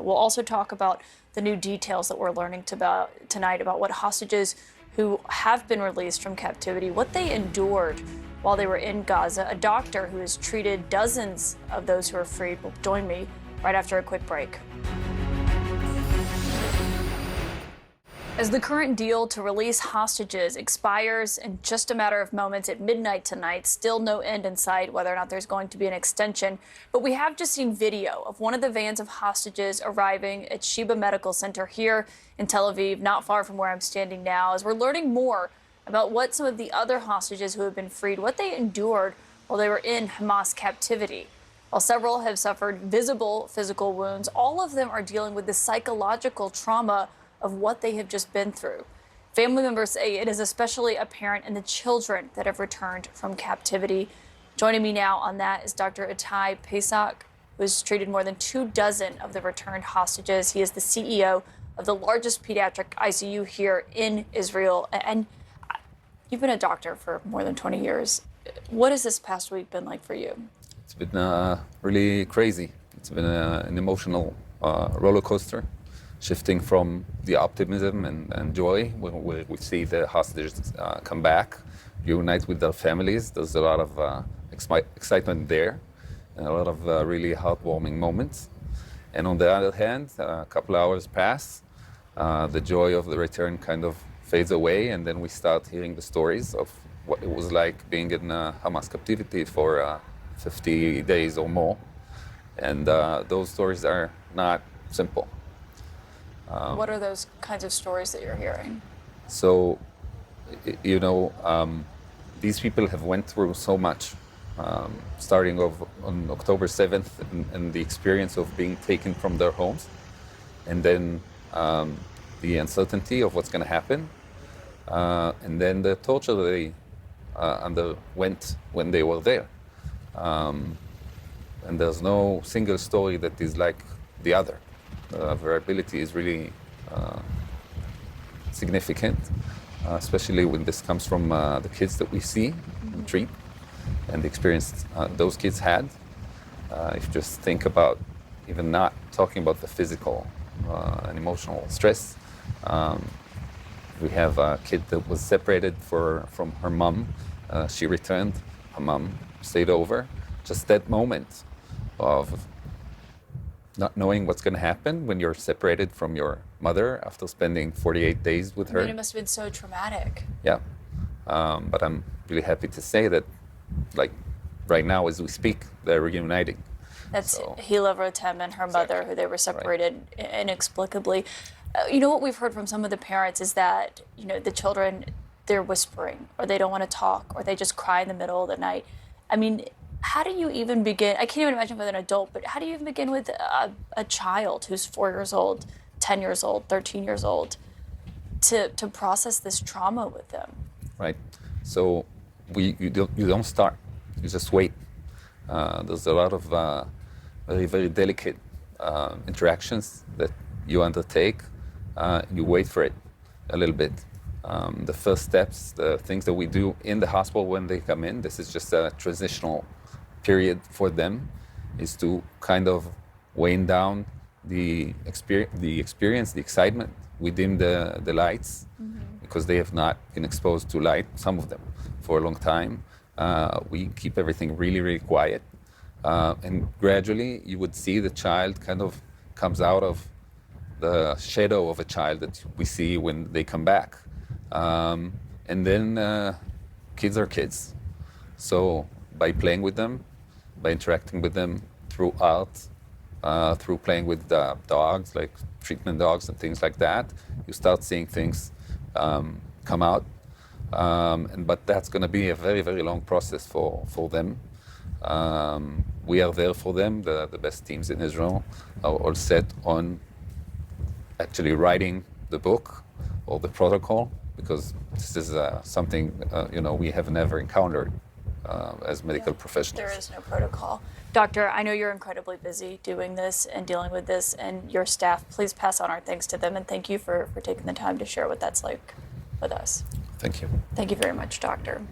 We'll also talk about the new details that we're learning tonight about what hostages who have been released from captivity, what they endured while they were in Gaza. A doctor who has treated dozens of those who are freed will join me right after a quick break. As the current deal to release hostages expires in just a matter of moments at midnight tonight, still no end in sight whether or not there's going to be an extension. But we have just seen video of one of the vans of hostages arriving at Sheba Medical Center here in Tel Aviv, not far from where I'm standing now, as we're learning more about what some of the other hostages who have been freed, what they endured while they were in Hamas captivity. While several have suffered visible physical wounds, all of them are dealing with the psychological trauma of what they have just been through. Family members say it is especially apparent in the children that have returned from captivity. Joining me now on that is Dr. Itai Pessach, who has treated more than 24 of the returned hostages. He is the CEO of the largest pediatric ICU here in Israel. And you've been a doctor for more than 20 years. What has this past week been like for you? It's been really crazy. It's been an emotional roller coaster, shifting from the optimism and joy when we see the hostages come back, reunite with their families. There's a lot of excitement there, and a lot of really heartwarming moments. And on the other hand, a couple hours pass, the joy of the return kind of fades away, and then we start hearing the stories of what it was like being in Hamas captivity for 50 days or more. And those stories are not simple. What are those kinds of stories that you're hearing? So, these people have went through so much, starting on October 7th and the experience of being taken from their homes, and then the uncertainty of what's going to happen, and then the torture that they underwent when they were there. And there's no single story that is like the other. Variability is really significant, especially when this comes from the kids that we see and treat and the experience those kids had. If you just think about even not talking about the physical and emotional stress, we have a kid that was separated from her mom. She returned, her mom stayed over. Just that moment of not knowing what's going to happen when you're separated from your mother after spending 48 days with her. I mean, it must have been so traumatic. Yeah. But I'm really happy to say that, like, right now as we speak, they're reuniting. That's Hila Rotem and her mother, who they were separated inexplicably. What we've heard from some of the parents is that, the children, they're whispering, or they don't want to talk, or they just cry in the middle of the night. I mean, how do you even begin? I can't even imagine with an adult, but how do you even begin with a child who's 4 years old, 10 years old, 13 years old, to process this trauma with them? Right. So you don't start. You just wait. There's a lot of very, very delicate interactions that you undertake. You wait for it a little bit. The first steps, the things that we do in the hospital when they come in, this is just a transitional period for them, is to kind of wane down the experience, the excitement. We dim the lights because they have not been exposed to light, some of them, for a long time. We keep everything really, really quiet. And gradually you would see the child kind of comes out of the shadow of a child that we see when they come back. And then kids are kids. So by playing with them, by interacting with them through art, through playing with dogs, like treatment dogs and things like that, you start seeing things come out. But that's going to be a very, very long process for them. We are there for them. The best teams in Israel are all set on actually writing the book or the protocol, because this is something we have never encountered as medical professionals. There is no protocol. Doctor, I know you're incredibly busy doing this and dealing with this, and your staff, please pass on our thanks to them, and thank you for taking the time to share what that's like with us. Thank you. Thank you very much, Doctor.